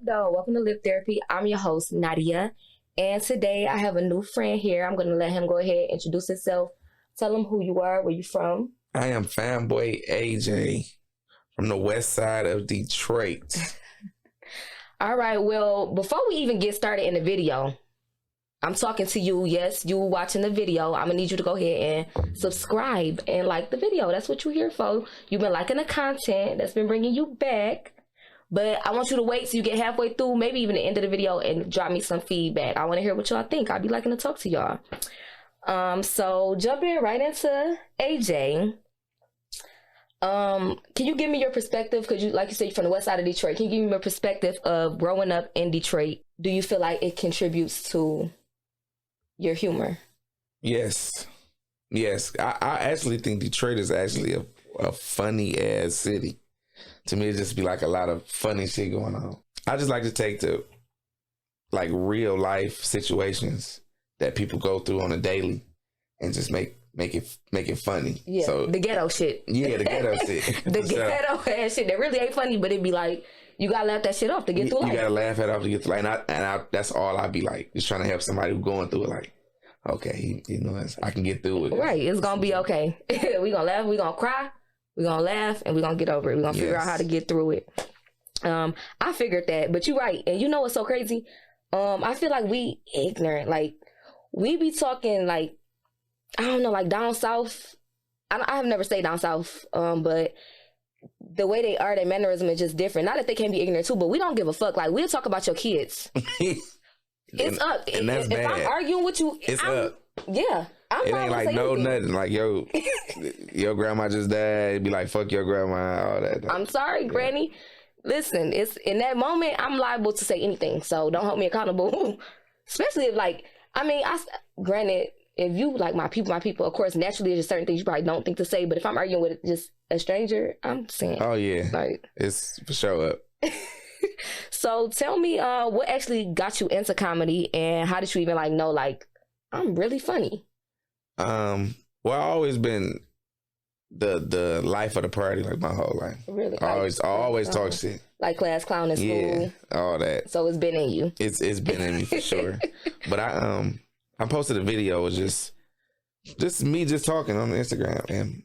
though? Welcome to Lip Therapy. I'm your host, Naudia. And today I have a new friend here. I'm going to let him go ahead and introduce himself. Tell him who you are, where you from. I am Famboyaj AJ from the west side of Detroit. All right. Well, before we even get started in the video, I'm talking to you. Yes, you watching the video. I'm going to need you to go ahead and subscribe and like the video. That's what you're here for. You've been liking the content. That's been bringing you back. But I want you to wait till you get halfway through, maybe even the end of the video, and drop me some feedback. I want to hear what y'all think. I'd be liking to talk to y'all. So jumping right into AJ. Can you give me your perspective? Because you, like you said, you're from the west side of Detroit. Can you give me your perspective of growing up in Detroit? Do you feel like it contributes to your humor? Yes. I actually think Detroit is actually a funny ass city. To me, it just be like a lot of funny shit going on. I just like to take the like real life situations that people go through on a daily and just make it funny. Yeah, so the ghetto shit. Yeah, the ghetto shit. The ghetto ass shit that really ain't funny, but it be like you gotta laugh that shit off to get through life. You gotta laugh it off to get through life. And that's all I be like, just trying to help somebody who's going through it. Like, okay, I can get through it. Right, it's gonna be okay. We gonna laugh, we gonna cry. We're going to laugh and we're going to get over it. We're going to figure out how to get through it. I figured that, but you're right. And you know what's so crazy? I feel like we ignorant. Like, we be talking like, I don't know, like down south. I have never stayed down south, but the way they are, their mannerism is just different. Not that they can't be ignorant too, but we don't give a fuck. Like, we'll talk about your kids. It's up. And that's bad. If I'm arguing with you, it's up. Yeah. It ain't like no nothing. Like, yo, your grandma just died. It'd be like, fuck your grandma, all that. I'm sorry, Granny. Listen, it's in that moment, I'm liable to say anything. So don't hold me accountable. Especially if, like, granted, if you like my people, of course, naturally there's just certain things you probably don't think to say. But if I'm arguing with just a stranger, I'm saying. Oh, yeah. Like, it's for sure up. So tell me what actually got you into comedy and how did you even, like, know, like, I'm really funny? Well, I always been the life of the party, like my whole life. Really? I always talk shit. Like class clown in school. Yeah, all that. So it's been in you. It's been in me for sure. But I posted a video. It was just me just talking on Instagram, and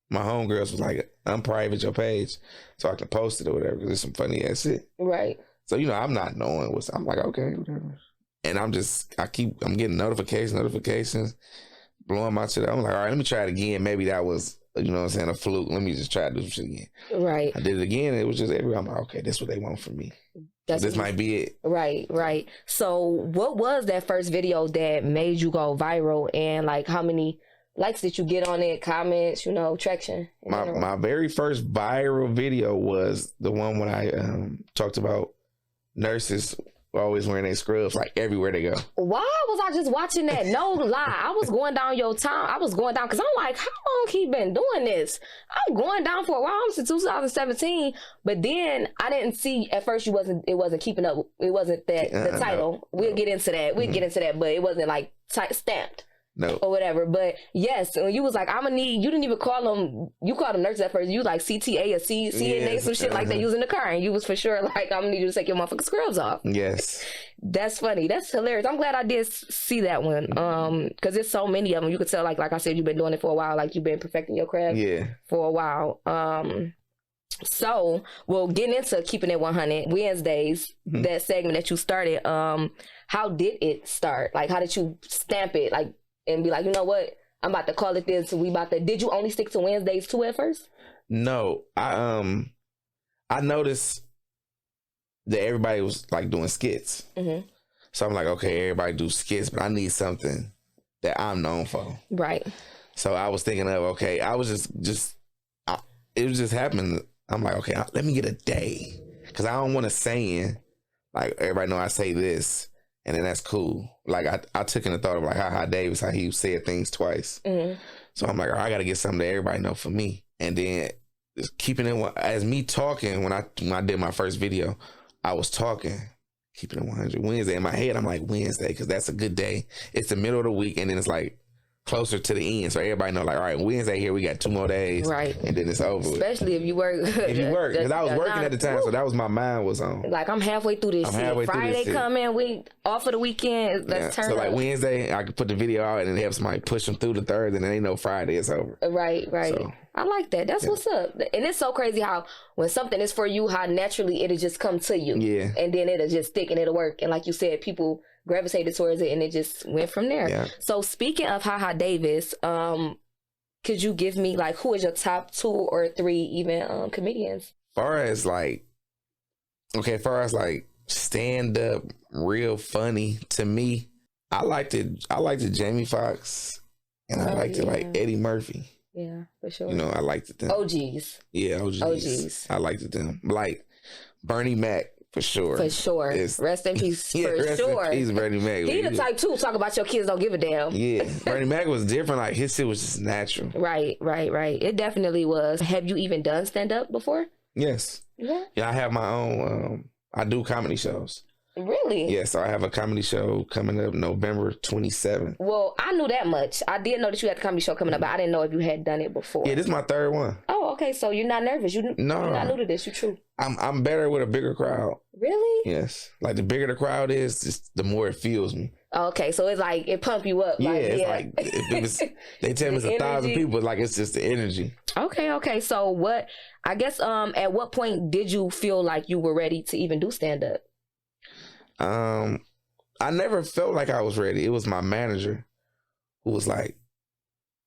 my homegirls was like, "Unprivate your page so I can post it or whatever." Because it's some funny ass shit. Right. So I'm not knowing what's. I'm like, okay, whatever. And I'm getting notifications, blowing my shit up. I'm like, all right, let me try it again. Maybe that was, a fluke. Let me just try to do some shit again. Right. I did it again. And it was just I'm like, okay, that's what they want from me. This might be it. Right. So what was that first video that made you go viral? And like, how many likes did you get on it? Comments, traction? My very first viral video was the one when I talked about nurses always wearing their scrubs like everywhere they go. Why was I just watching that? No lie. I was going down your time. I was going down because I'm like, how long he been doing this? I'm going down for a while. I'm since 2017. But then I didn't see at first it wasn't keeping up. It wasn't that the title. We'll get into that. But it wasn't like stamped. No. Or whatever. But yes, when you was like, you didn't even call them, you called them nurses at first. You like CTA or CNA, some shit like that. You was in the car and you was for sure like, I'm gonna need you to take your motherfucking scrubs off. Yes. That's funny. That's hilarious. I'm glad I did see that one. Cause there's so many of them. You could tell, like I said, you've been doing it for a while. Like you've been perfecting your craft for a while. So we'll get into keeping it 100 Wednesdays, that segment that you started. How did it start? Like, how did you stamp it? Like, and be like, you know what? I'm about to call it this. Did you only stick to Wednesdays too at first? No, I noticed that everybody was like doing skits. Mm-hmm. So I'm like, okay, everybody do skits, but I need something that I'm known for. Right. So I was thinking of, okay, I was it was just happening. I'm like, okay, let me get a day. Cause I don't want to saying, like, everybody know I say this. And then that's cool. Like, I took in the thought of like how Davis, how he said things twice. Mm-hmm. So I'm like, I got to get something that everybody know for me. And then just keeping it, as me talking, when I did my first video, I was talking, keeping it 100 Wednesday. In my head, I'm like, Wednesday, because that's a good day. It's the middle of the week. And then it's like, closer to the end, so everybody know, like, all right, Wednesday here, we got 2 more days, right? And then it's over. Especially if you work. If you work, because I was working at the time, so that was my mind was on. Like, I'm halfway through this shit. Friday coming, we off for the weekend. Let's turn so up. like Wednesday, I could put the video out and then have somebody push them through the third, and then they know Friday is over. Right. So, I like that. That's what's up. And it's so crazy how when something is for you, how naturally it'll just come to you. Yeah. And then it'll just stick and it'll work. And like you said, people gravitated towards it and it just went from there. Yeah. So speaking of Haha Davis, could you give me like who is your top 2 or 3 even comedians? Far as like stand up, real funny to me, I liked it Jamie Foxx and I liked it like Eddie Murphy. Yeah, for sure. You know, I liked it them. OGs. Yeah, OGs. I liked it them. Like Bernie Mac. For sure. Rest in peace. Rest in peace, Bernie Mac. He the type too. Talk about your kids don't give a damn. Yeah, Bernie Mac was different. Like his shit was just natural. Right. It definitely was. Have you even done stand up before? Yes. Yeah. I have my own. I do comedy shows. Really? Yeah, so I have a comedy show coming up November 27th. Well, I knew that much. I did know that you had a comedy show coming up, but I didn't know if you had done it before. Yeah, this is my 3rd one. Oh, okay. So you're not nervous. You're not new to this. You're true. I'm better with a bigger crowd. Really? Yes. Like the bigger the crowd is, just the more it feels me. Okay, so it's like it pump you up. Yeah, like, it's like if it was, they tell me it's 1,000 people, like it's just the energy. Okay. So what? I guess at what point did you feel like you were ready to even do stand up? I never felt like I was ready. It was my manager who was like,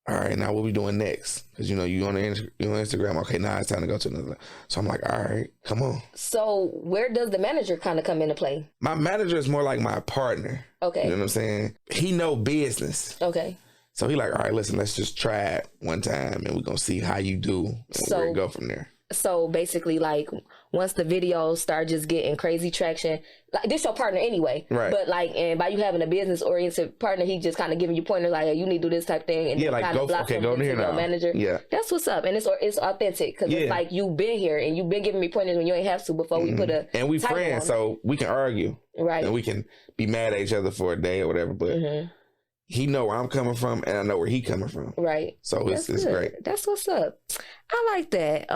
all right, now what we doing next? Because, you on Instagram. Okay, now it's time to go to another. So I'm like, all right, come on. So where does the manager kind of come into play? My manager is more like my partner. Okay. You know what I'm saying? He know business. Okay. So he like, all right, listen, let's just try it one time and we're going to see how you do and where to go from there. So basically, like, once the videos start just getting crazy traction, like, this your partner anyway. Right. But, like, and by you having a business-oriented partner, he just kind of giving you pointers, like, hey, you need to do this type thing. And yeah, like, go here now. Manager. Yeah. That's what's up. And it's authentic. Because it's like, you've been here, and you've been giving me pointers when you ain't have to before we put a And we friends, so we can argue. Right. And we can be mad at each other for a day or whatever, but... He know where I'm coming from, and I know where he coming from. Right. So it's great. That's what's up. I like that.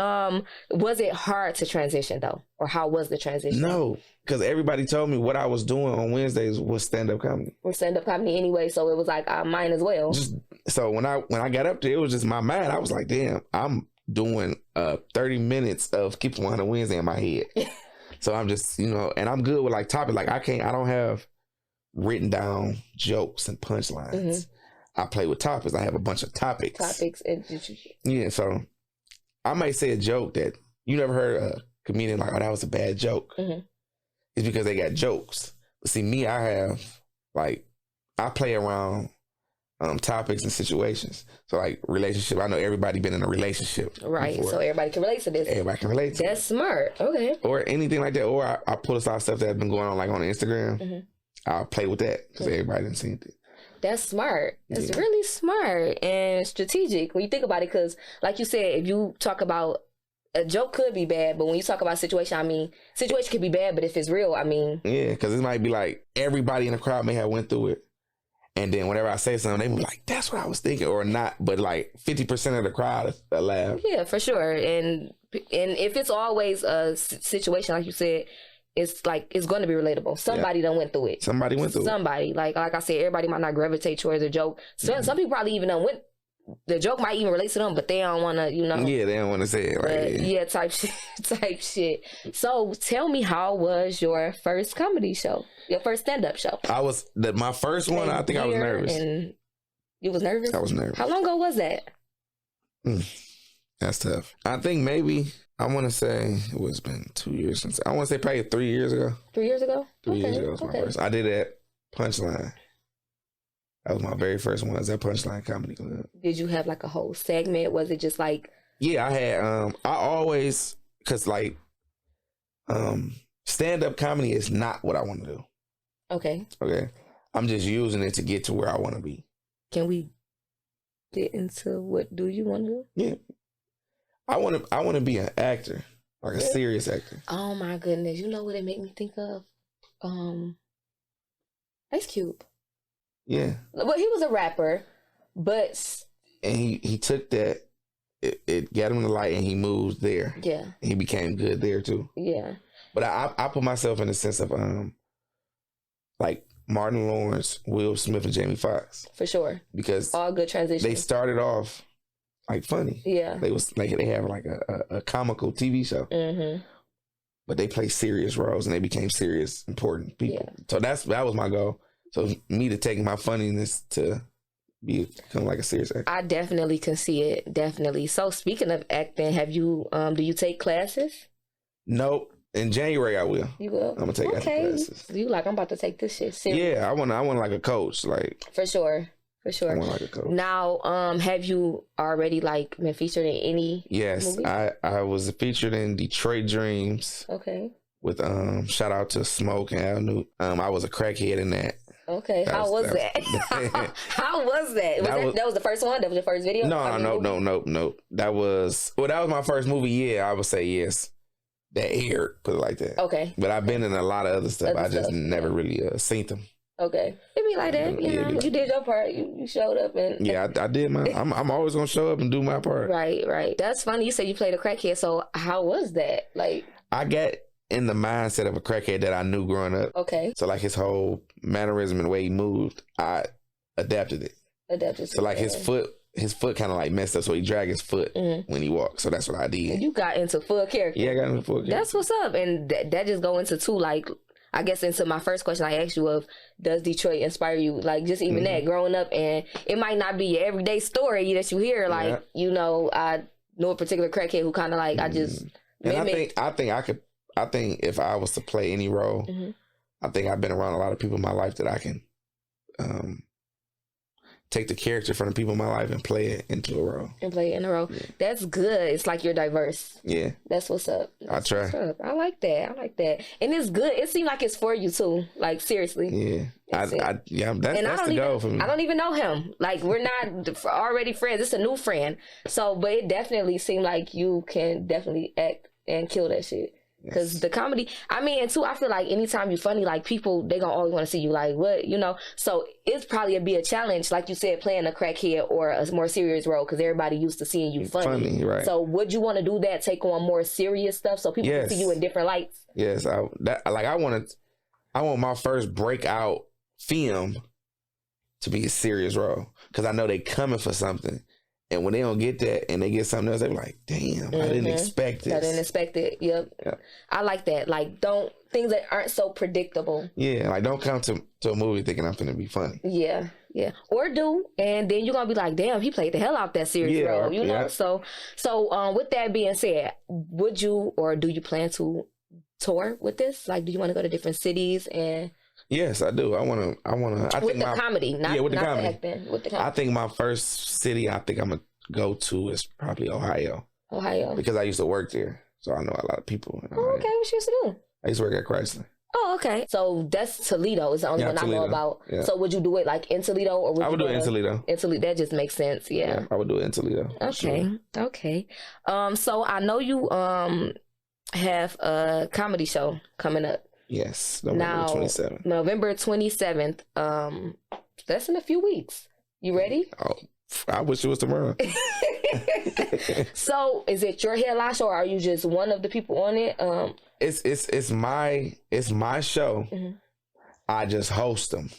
Was it hard to transition though, or how was the transition? No, because everybody told me what I was doing on Wednesdays was stand up comedy. Or stand up comedy anyway, so it was like mine as well. So when I got up there, it was just my mind. I was like, damn, I'm doing 30 minutes of Keep It 100 Wednesday in my head. So I'm just and I'm good with like topic. Like I don't have written down jokes and punchlines. I play with topics. I have a bunch of topics. Yeah, so I might say a joke that you never heard a comedian like, oh, that was a bad joke. It's because they got jokes. But see, me, I play around topics and situations. So like relationship, I know everybody been in a relationship. Right, before. So everybody can relate to this. Everybody can relate to That's smart. Okay. Or anything like that. Or I pull aside stuff that's been going on like on Instagram. I'll play with that because everybody didn't see it. That's smart. It's really smart and strategic when you think about it. Because, like you said, if you talk about a joke, could be bad, but when you talk about situation could be bad. But if it's real, yeah, because it might be like everybody in the crowd may have went through it, and then whenever I say something, they be like, "That's what I was thinking," or not. But like 50% of the crowd laugh. Yeah, for sure. And if it's always a situation like you said. It's like, it's going to be relatable. Somebody done went through it. Somebody went through it. Somebody. Like I said, everybody might not gravitate towards a joke. So some people probably even done went, the joke might even relate to them, but they don't want to, Yeah, they don't want to say it. Right? Type shit. So tell me, how was your first comedy show? Your first stand-up show? My first one, I think I was nervous. And you was nervous? I was nervous. How long ago was that? That's tough. I think maybe... I want to say it's been 2 years since. I want to say probably 3 years ago. 3 years ago? 3 years ago was my first. I did that Punchline. That was my very first one. It was at Punchline Comedy Club. Did you have like a whole segment? Was it just like? Yeah, I had. I always, cause like, stand up comedy is not what I want to do. Okay. I'm just using it to get to where I want to be. Can we get into what do you want to do? Yeah. I want to be an actor, like a serious actor. Oh my goodness! You know what it made me think of? Ice Cube. Yeah. Well, he was a rapper, But and he took that. It got him the light, and he moved there. yeah, He became good there too. yeah, But I put myself in the sense of like Martin Lawrence, Will Smith, and Jamie Foxx, for sure. because All good transitions. they started off like funny. Yeah. They was like they have like a comical TV show, Mm-hmm. but they play serious roles and they became serious, important people. Yeah. So that was my goal. So me to take my funniness to become like a serious actor. I definitely can see it. Definitely. So speaking of acting, have you do you take classes? Nope. In January I will. You will. I'm gonna take acting classes. You like, I'm about to take this shit serious. Yeah, I want like a coach. Like For sure. For I sure. want like a coach. Now, have you already like been featured in any Yes, movie? I was featured in Detroit Dreams Okay. with shout out to Smoke and Al Newt. I was a crackhead in that. Okay. How was that? How was that? That was the first one? That was the first video? No. That was my first movie. Yeah, I would say yes. That aired, put it like that. Okay. But I've been in a lot of other stuff. I just never really seen them. Okay. It be like that. You know, you did your part. You showed up and yeah, I did my. I'm always gonna show up and do my part. Right. That's funny. You said you played a crackhead. So how was that? Like, I got in the mindset of a crackhead that I knew growing up. okay. So like his whole mannerism and the way he moved, I adapted it. So like his foot kind of like messed up, so he dragged his foot when he walked. So that's what I did. You got into full character. Yeah, I got into full character. That's what's up. And that just go into too, like, I guess into my first question I asked you of, does Detroit inspire you? Like, just even that, growing up, and it might not be your everyday story that you hear. Like, you know, I know a particular crackhead who kind of like, I just mimic. And I think if I was to play any role, I think I've been around a lot of people in my life that I can take the character from the people in my life and play it into a role. Yeah. That's good. It's like you're diverse. Yeah. That's what's up. I try. What's up. I like that. And it's good. It seems like it's for you too. Like, seriously. Yeah. That's the goal for me. I don't even know him. Like, we're not already friends. It's a new friend. So, but it definitely seemed like you can definitely act and kill that shit. Because the comedy, I mean, and too, I feel like anytime you're funny, like, people, they gonna always want to see you like, what, you know? So it's probably be a challenge, like you said, playing a crackhead or a more serious role, because everybody used to seeing you funny. Right. So would you want to do that, take on more serious stuff so people can see you in different lights? Yes. I want my first breakout film to be a serious role, because I know they coming for something. And when they don't get that and they get something else, they're like, damn, I didn't expect this. I didn't expect it. Yep. I like that. Like, things that aren't so predictable. Yeah, like don't come to a movie thinking I'm finna be funny. Yeah. Or do, and then you're gonna be like, damn, he played the hell out that serious role, you know? So with that being said, would you or do you plan to tour with this? Like, do you want to go to different cities and... Yes, I do. I want to. With the comedy, not with the comedy. Acting, with the comedy. I think my first city I'm gonna go to is probably Ohio. Because I used to work there, so I know a lot of people. Oh, okay. What you used to do? I used to work at Chrysler. Oh, okay. So that's Toledo is the only one Toledo. I know about. Yeah. So would you do it like in Toledo, or would I would do it in Toledo? In Toledo, that just makes sense. Yeah. I would do it in Toledo. Okay. Sure. Okay. So I know you have a comedy show coming up. Yes, November 27th. November 27th. That's in a few weeks. You ready? Oh, I wish it was tomorrow. So, is it your headline show, or are you just one of the people on it? It's my show. Mm-hmm. I just host them.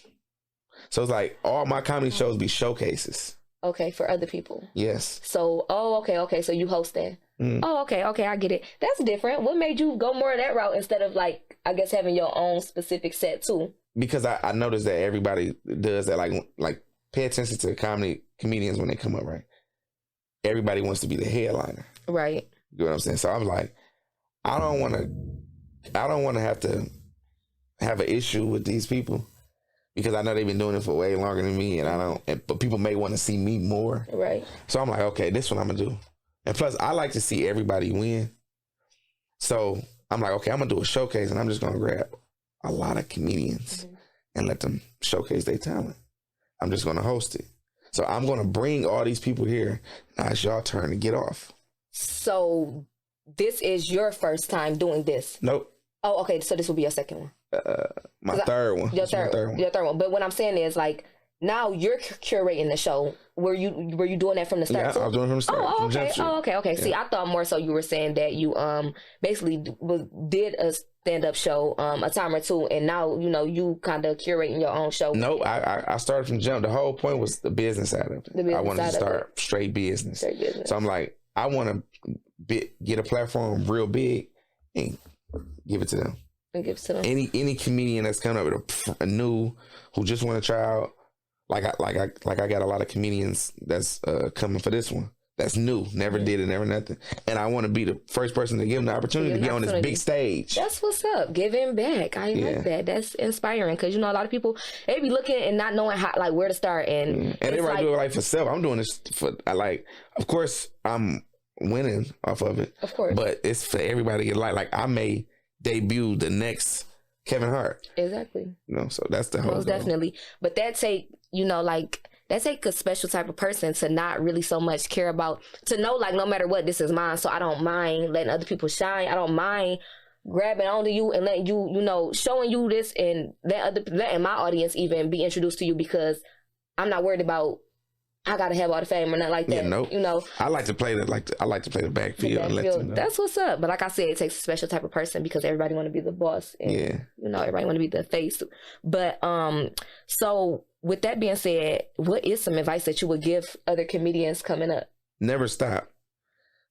So it's like all my comedy shows be showcases. Okay, for other people. Yes. So, okay. So you host that. Mm. Oh, okay, I get it. That's different. What made you go more of that route instead of, like, I guess having your own specific set too? Because I noticed that everybody does that. Like pay attention to comedians when they come up, right? Everybody wants to be the headliner, right? You know what I'm saying? So I'm like, I don't want to have an issue with these people, because I know they've been doing it for way longer than me, but people may want to see me more, right? So I'm like, okay, this is what I'm gonna do. And plus, I like to see everybody win. So I'm like, okay, I'm going to do a showcase, and I'm just going to grab a lot of comedians and let them showcase their talent. I'm just going to host it. So I'm going to bring all these people here. Now it's your turn to get off. So this is your first time doing this? Nope. Oh, okay. So this will be your second one? My third one. Your third one. But what I'm saying is, like, now you're curating the show. Were you doing that from the start? Yeah, too? I was doing it from the start. Oh, from okay. Jump Street. Oh, okay. Yeah. See, I thought more so you were saying that you basically did a stand-up show a time or two, and now you kind of curating your own show. Nope, I started from jump. The whole point was the business side of it. I wanted to start straight business. So I'm like, I want to get a platform real big and give it to them. And give it to them. Any comedian that's coming up with a new who just want to try out. Like I got a lot of comedians that's coming for this one. That's new, never did it, never nothing. And I want to be the first person to give them the opportunity to get on this big stage. That's what's up. Giving back. I like that. That's inspiring because a lot of people, they be looking and not knowing how, like, where to start. And everybody do it like for self. I'm doing this for, of course I'm winning off of it. Of course. But it's for everybody to get like I may debut the next Kevin Hart. Exactly. So that's the whole most definitely. But that take, that take a special type of person to not really so much care about, to know, like, no matter what, this is mine. So I don't mind letting other people shine. I don't mind grabbing onto you and letting you, showing you this and letting my audience even be introduced to you, because I'm not worried about, I gotta have all the fame or nothing like that. Yeah, nope. I like to play the backfield. And let them know. That's what's up. But like I said, it takes a special type of person because everybody want to be the boss. And, everybody want to be the face. But so with that being said, what is some advice that you would give other comedians coming up? Never stop.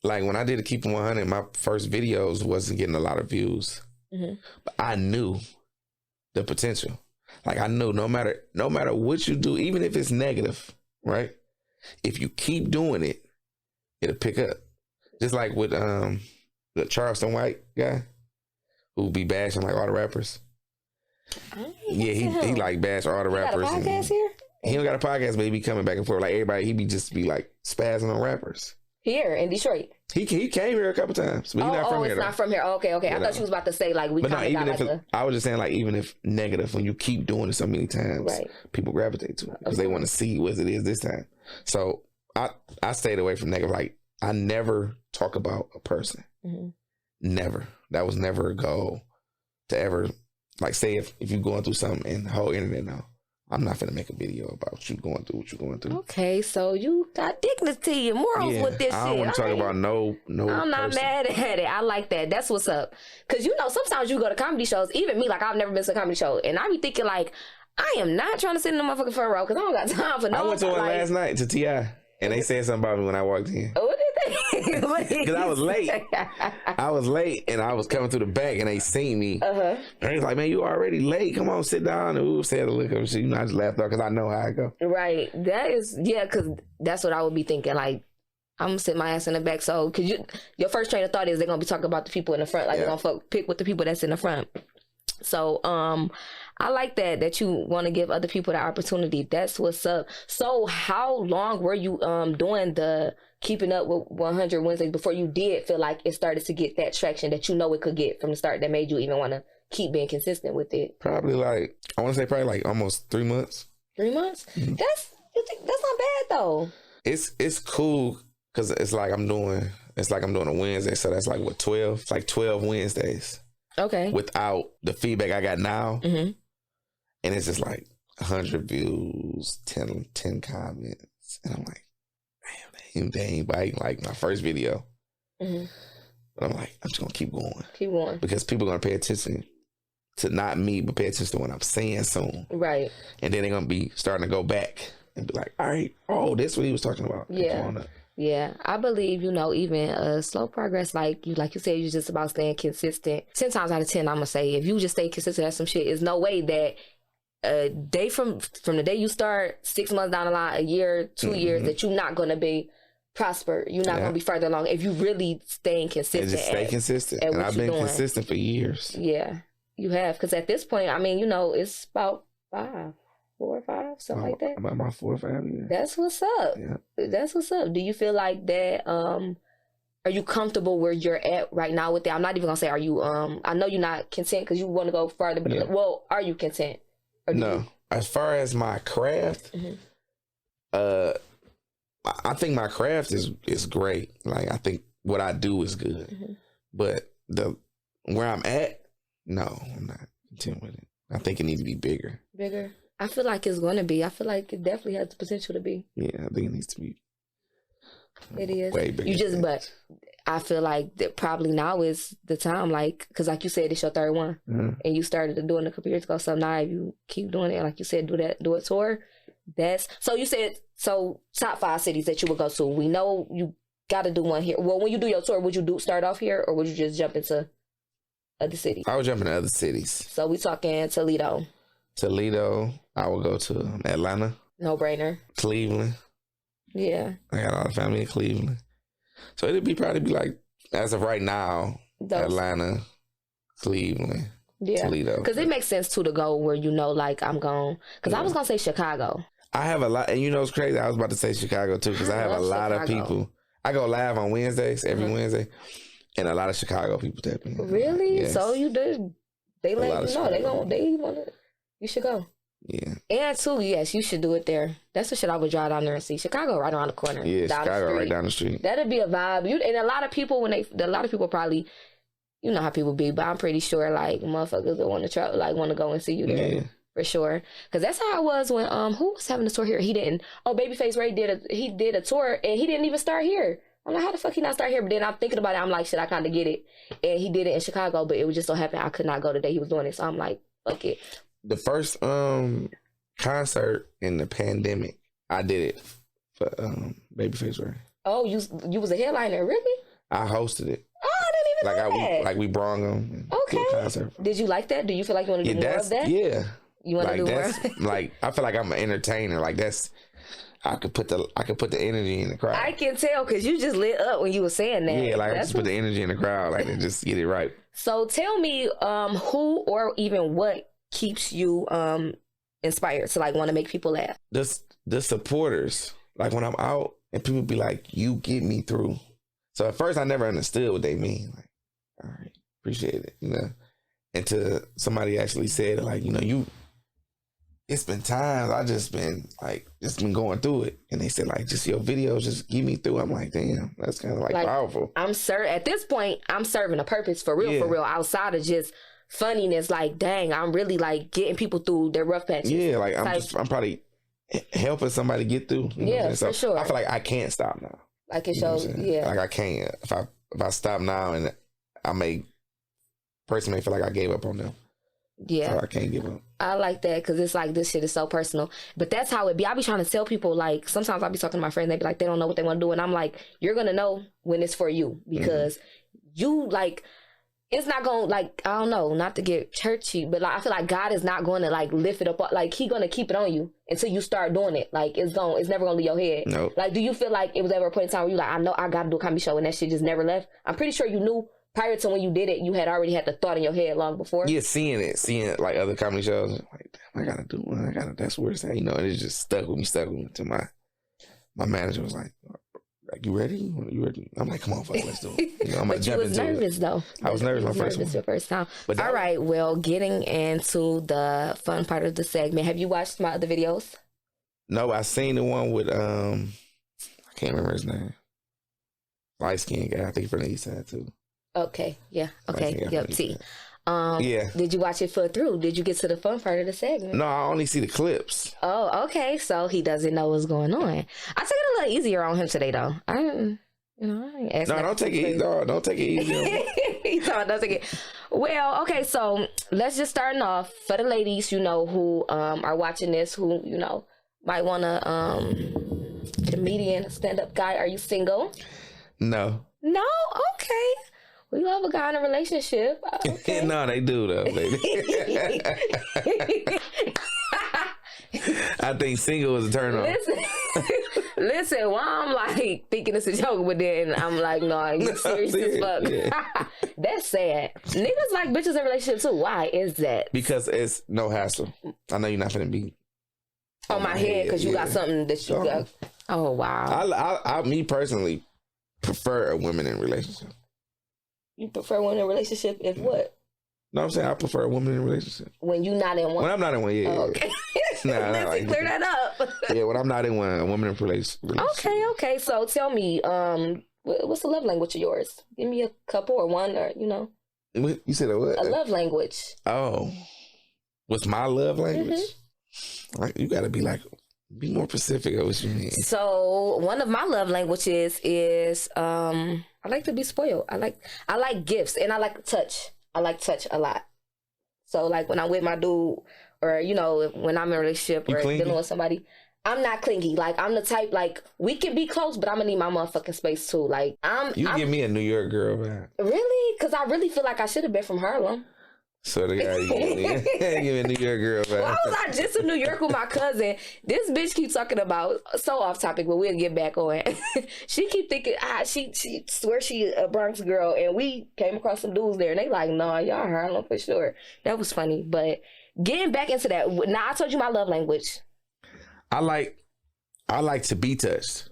Like when I did Keep It 100, my first videos wasn't getting a lot of views, but I knew the potential. Like I knew no matter what you do, even if it's negative, right? If you keep doing it, it'll pick up. Just like with the Charleston White guy who be bashing like all the rappers. Yeah, he like bash all the rappers. Got a podcast here? He don't got a podcast, but he be coming back and forth like everybody. He be like spazzing on rappers. Here in Detroit. He came here a couple times, but he's not from here. It's not from here. Okay. I thought you was about to say like we. But no, even if I was just saying like even if negative, when you keep doing it so many times, people gravitate to it because they want to see what it is this time. So I stayed away from negative. Like I never talk about a person. Never. That was never a goal to ever like say if you're going through something and the whole internet now. I'm not gonna make a video about what you're going through. Okay, so you got dignity and morals with this shit. I don't want to talk about no. I'm not mad at it. I like that. That's what's up. Cause sometimes you go to comedy shows. Even me, like I've never been to a comedy show, and I be thinking like, I am not trying to sit in the motherfucking front row because I don't got time for no. I went to one last night to T.I. and they said something about me when I walked in. What did they? Because I was late. And I was coming through the back and they seen me. And they was like, man, you already late. Come on, sit down. And we said, look at shit. I just laughed off because I know how I go. Right. That is, because that's what I would be thinking. Like, I'm going to sit my ass in the back. So, because your first train of thought is they're going to be talking about the people in the front. Like, they're going to pick with the people that's in the front. So, I like that you want to give other people the opportunity. That's what's up. So, how long were you doing the Keeping Up with 100 Wednesdays before you did feel like it started to get that traction that it could get from the start that made you even want to keep being consistent with it? Probably like almost 3 months. 3 months? Mm-hmm. That's not bad though. It's cool because it's like I'm doing a Wednesday, so that's like what 12. It's like 12 Wednesdays. Okay. Without the feedback I got now, and it's just like 100 views, 10 comments, and I'm like, damn, they ain't biting like my first video. But I'm like, I'm just gonna keep going because people are gonna pay attention to not me, but pay attention to what I'm saying soon, right? And then they're gonna be starting to go back and be like, all right, this what he was talking about. Yeah, I believe, even slow progress, like you said, you're just about staying consistent. 10 times out of 10, I'm going to say, if you just stay consistent at some shit, there's no way that a day from the day you start, 6 months down the line, a year, 2 years, that you're not going to be prosper. You're not going to be further along if you really staying consistent. And just stay consistent. And I've been consistent for years. Yeah, you have. Because at this point, I mean, it's about 4 or 5, something like that. About 4 or 5 years. That's what's up. Yeah. That's what's up. Do you feel like that? Are you comfortable where you're at right now with that? I'm not even gonna say are you. I know you're not content because you want to go further. But are you content? No. As far as my craft, I think my craft is great. Like I think what I do is good. But where I'm at, no, I'm not content with it. I think it needs to be bigger. Bigger. I feel like it's going to be. I feel like it definitely has the potential to be. Yeah, I think it needs to be. It is. Way bigger. You just, but I feel like that probably now is the time, like, because like you said, it's your third one, and you started doing it a couple years ago. So now if you keep doing it, like you said, do a tour. That's so. You said so. Top 5 cities that you would go to. We know you got to do one here. Well, when you do your tour, would you start off here, or would you just jump into other cities? I would jump into other cities. So we talking Toledo. I would go to Atlanta. No brainer. Cleveland. Yeah. I got a lot of family in Cleveland. So it'd probably be like, as of right now, Atlanta, Cleveland, Toledo. Because it makes sense too to go where you know, like, I'm going. Because I was going to say Chicago. I have a lot, and you know it's crazy. I was about to say Chicago too, because I have a lot of people. I go live on Wednesdays, every Wednesday, and a lot of Chicago people tap in. Really? Yes. So you did? They let you know they want to. You should go. Yeah. And too, yes, you should do it there. That's the shit I would drive down there and see. Chicago right around the corner. Yeah, Chicago right down the street. That'd be a vibe. And a lot of people a lot of people probably, you know how people be, but I'm pretty sure like motherfuckers that want to try, like want to go and see you there. Yeah. For sure. Because that's how it was when who was having a tour here? He didn't. Oh, Babyface Ray did a tour and he didn't even start here. I'm like, how the fuck he not start here? But then I'm thinking about it. I'm like, shit, I kind of get it. And he did it in Chicago, but it was just so happened I could not go the day he was doing it. So I'm like, fuck it. The first concert in the pandemic, I did it for Babyface Ray. Oh, you was a headliner, really? I hosted it. Oh, I didn't even know that. Like we brought him. Okay. To a concert. Did you like that? Do you feel like you want to do more of that? Yeah. You want to do more? Like I feel like I'm an entertainer. Like I could put the energy in the crowd. I can tell because you just lit up when you were saying that. Yeah, like I just put the energy in the crowd, like and just get it right. So tell me, who or even what keeps you inspired to like want to make people laugh? The supporters. Like when I'm out and people be like, "You get me through." So at first I never understood what they mean. Like, all right, appreciate it, you know. Until somebody actually said, like, you know, it's been times I just been going through it, and they said like, just your videos just get me through. I'm like, damn, that's kind of like powerful. At this point, I'm serving a purpose for real, outside of just funniness. Like, dang, I'm really like getting people through their rough patches. Yeah, like I'm probably helping somebody get through. Yeah, for sure. I feel like I can't stop now. Like it shows, yeah. Like I can't. If I stop now, and person may feel like I gave up on them. Yeah. So I can't give up. I like that because it's like this shit is so personal. But that's how it be. I be trying to tell people, like, sometimes I be talking to my friends, they be like, they don't know what they want to do. And I'm like, you're going to know when it's for you because you, like, it's not going to, like, I don't know, not to get churchy, but like, I feel like God is not going to, like, lift it up. Like, he going to keep it on you until you start doing it. Like, it's never going to leave your head. Nope. Like, do you feel like it was ever a point in time where you like, I know I got to do a comedy show and that shit just never left? I'm pretty sure you knew prior to when you did it, you had already had the thought in your head long before. Yeah, seeing it like other comedy shows, like, damn, I gotta do one. That's where it's at, you know. And it just stuck with me. To my manager was like, you ready? You ready? I'm like, come on, fuck, let's do it. You know, I'm but you was nervous though. I was nervous your first time. But all right, well, getting into the fun part of the segment. Have you watched my other videos? No, I seen the one with I can't remember his name. Light skinned guy. I think from the east side too. Okay. Yeah. Okay. Yep. T. Yeah. Did you watch it full through? Did you get to the fun part of the segment? No, I only see the clips. Oh, okay. So he doesn't know what's going on. I took it a little easier on him today, though. I ain't No, don't take it easy. Don't take it easy. He told don't take it. Well, okay. So let's just start off for the ladies, you know, who are watching this, who you know might want to comedian, stand up guy. Are you single? No. No. Okay. We love a guy in a relationship. Okay. No, they do though. I think single is a turn on. Listen. While I'm like thinking it's a joke, but then I'm like, no, you serious as fuck. Yeah. That's sad. Niggas like bitches in relationships too. Why is that? Because it's no hassle. I know you're not gonna be on my head because you got something that you got. Oh wow. I me personally prefer a woman in a relationship. You prefer one in a relationship if what? No, I'm saying I prefer a woman in a relationship. When you're not in one? When I'm not in one, yeah. Oh, okay. Let's like, clear that up. Yeah, when I'm not in one, a woman in a relationship. Okay. So tell me, what's the love language of yours? Give me a couple or one or, you know. You said a what? A love language. Oh. What's my love language? Like, you gotta be like, be more specific of what you mean. So one of my love languages is I like to be spoiled. I like gifts, and I like touch. I like touch a lot. So like when I'm with my dude, or you know, when I'm in a relationship or dealing with somebody, I'm not clingy. Like I'm the type, like we can be close, but I'm gonna need my motherfucking space too. Like I'm give me a New York girl, man. Really? Because I really feel like I should have been from Harlem. So the guy, give me a New York girl, man. Why was I just in New York with my cousin? This bitch keeps talking about, so off topic, but we'll get back on. She keep thinking, she swears she a Bronx girl, and we came across some dudes there, and they like, nah, y'all Harlem for sure. That was funny, but getting back into that, now I told you my love language. I like to be touched.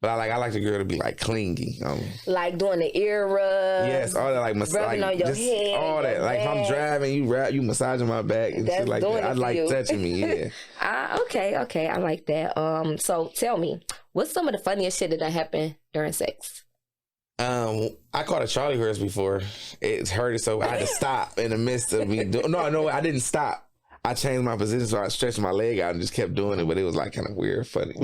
But I like the girl to be like clingy. Like doing the ear rub. Yes, all that, like rubbing on your head. All that. Like if I'm driving, you massaging my back and shit like that. I like touching me, yeah. Okay, I like that. So tell me, what's some of the funniest shit that happened during sex? I caught a Charlie horse before. It hurted, so I had to stop in the midst of me doing. No, I didn't stop. I changed my position, so I stretched my leg out and just kept doing it, but it was like kind of weird, funny.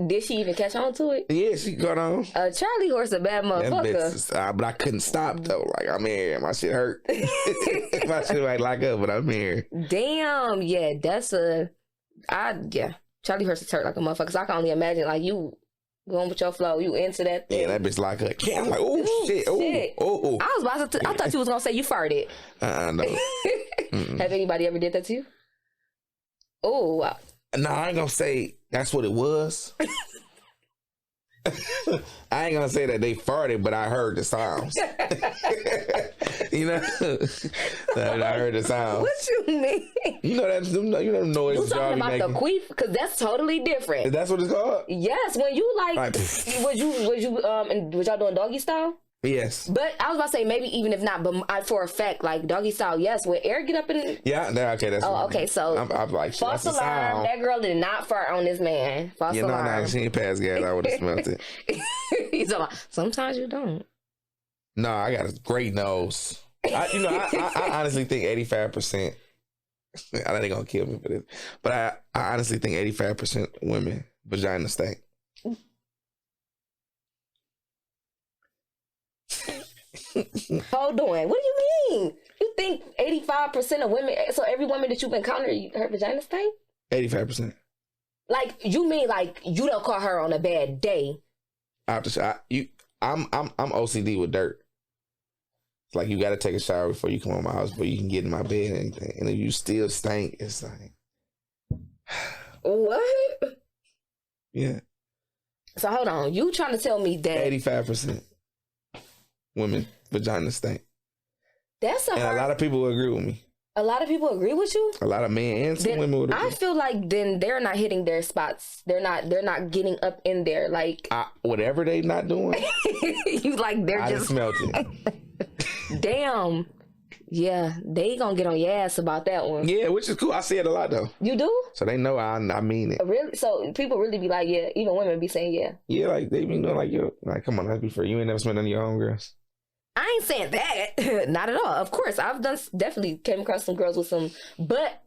Did she even catch on to it? Yeah, she got on. Charlie horse a bad motherfucker. But I couldn't stop though. Like I'm here, my shit hurt. My shit might lock up, but I'm here. Damn, yeah, Charlie horse is hurt like a motherfucker. So I can only imagine like you going with your flow, you into that thing. Yeah, that bitch lock up. I'm like, oh shit, oh. I thought you was gonna say you farted. No. Have anybody ever did that to you? Oh, wow. No, I ain't gonna say that's what it was. I ain't gonna say that they farted, but I heard the sounds. You know, I heard the sounds. What you mean? You know that you know the noise. You talking about the queef? Because that's totally different. That's what it's called. Yes, when you like was y'all doing doggy style? Yes. But I was about to say maybe even if not, but for a fact, like doggy style, yes. When air get up in, okay, that's. Oh, okay. So I'm like, false alarm. That girl did not fart on this man. False alarm. No, she ain't passed gas. I would have smelled it. He's talking about, sometimes you don't. No, I got a great nose. I honestly think 85%. I know they gonna kill me for this, but I honestly think 85% women vagina stink. Hold on. What do you mean? You think 85% of women? So every woman that you've encountered, her vagina stink? 85%. Like you mean like you don't call her on a bad day? I'm OCD with dirt. It's like you got to take a shower before you come on my house, before you can get in my bed and anything. And if you still stink, it's like what? Yeah. So hold on. You trying to tell me that 85% women vagina stink? And a lot of people will agree with me. A lot of people agree with you? A lot of men and some women would agree. I feel like then they're not hitting their spots. They're not getting up in there. Like whatever they not doing. You like they're I just smelled it. Damn. Yeah, they gonna get on your ass about that one. Yeah, which is cool. I say it a lot though. You do? So they know I mean it. Really? So people really be like, yeah, even women be saying yeah. Yeah, like they be like, yo, like come on, let's be fair. You ain't never smelled none of your own girls. I ain't saying that. Not at all. Of course, I've definitely came across some girls with some, but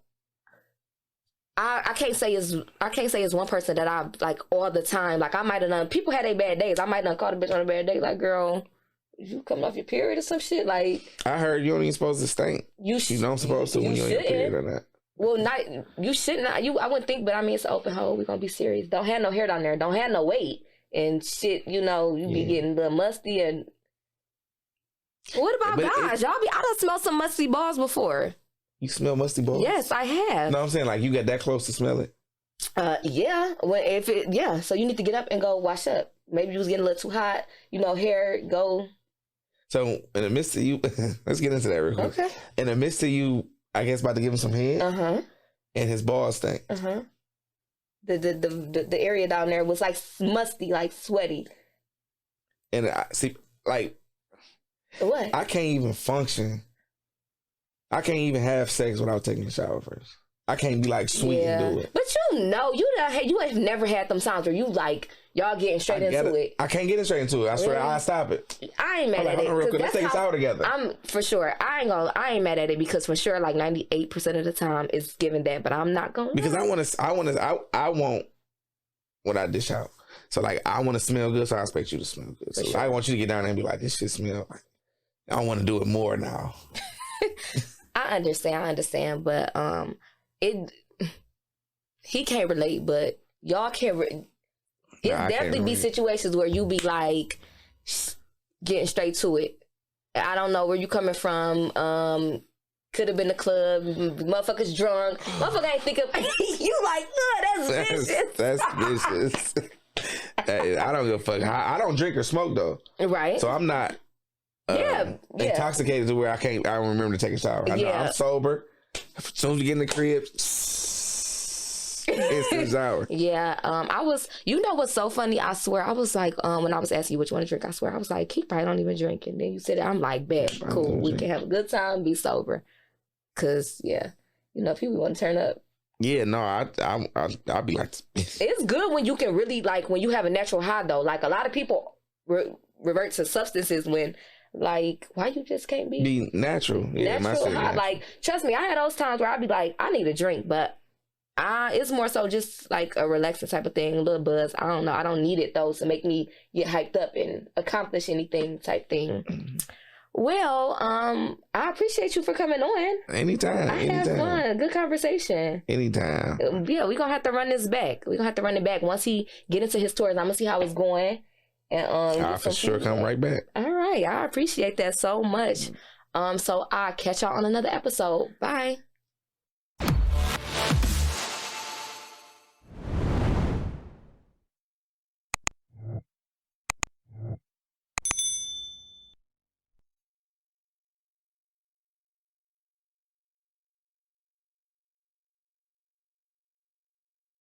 I can't say it's one person that I like all the time. Like I might have done. People had their bad days. I might have caught a bitch on a bad day. Like, girl, you coming off your period or some shit? Like I heard you ain't even supposed to stink. You don't supposed to when you're on your period or not. Well, you shouldn't. I wouldn't think, but I mean, it's an open hole. We're gonna be serious. Don't have no hair down there. Don't have no weight and shit. You know, you be getting a little musty and. What about guys? Y'all I done smelled some musty balls before. You smell musty balls? Yes, I have. No, I'm saying like you got that close to smell it. Yeah. So you need to get up and go wash up. Maybe you was getting a little too hot. You know, hair go. So in the midst of you, let's get into that real quick. Okay. In the midst of you, I guess about to give him some head. And his balls stink. The area down there was like musty, like sweaty. And I see, like. What? I can't even function. I can't even have sex without taking a shower first. I can't be like sweet and do it. But you have never had them times where you like y'all getting straight into it. I can't get straight into it. I swear, I stop it. I ain't mad at it. Let's take a shower together. I'm for sure. I ain't mad at it because for sure, like 98% of the time is given that. But I'm not going because I want when I dish out. So like I want to smell good, so I expect you to smell good. So I want you to get down there and be like, this shit smell like. I don't want to do it more now. I understand, but he can't relate, but y'all can. Definitely be situations where you be like getting straight to it. I don't know where you coming from. Could have been the club. Motherfuckers drunk. Motherfucker ain't think of you like, that's vicious. That's vicious. I don't give a fuck. I don't drink or smoke though. Right. So I'm not intoxicated to where I don't remember to take a shower. I know I'm sober. As soon as we get in the crib, instant shower. Yeah. I was, you know what's so funny? I swear, I was like, when I was asking you what you want to drink, I swear, I was like, he probably don't even drink. And then you said it, I'm like, bet, cool. We can have a good time, be sober. Cause people want to turn up. Yeah, no, I'll be like, it's good when you can really like when you have a natural high though. Like a lot of people revert to substances when like why you just can't be natural. Yeah, natural high. Like trust me, I had those times where I'd be like, I need a drink, but it's more so just like a relaxing type of thing, a little buzz. I don't know. I don't need it though to make me get hyped up and accomplish anything type thing. Well, I appreciate you for coming on. Anytime. I had fun. Good conversation. Anytime. Yeah, we're gonna have to run this back. We're gonna have to run it back. Once he get into his stories, I'm gonna see how it's going. And I'll for sure come right back. All right. I appreciate that so much. So I'll catch y'all on another episode. Bye.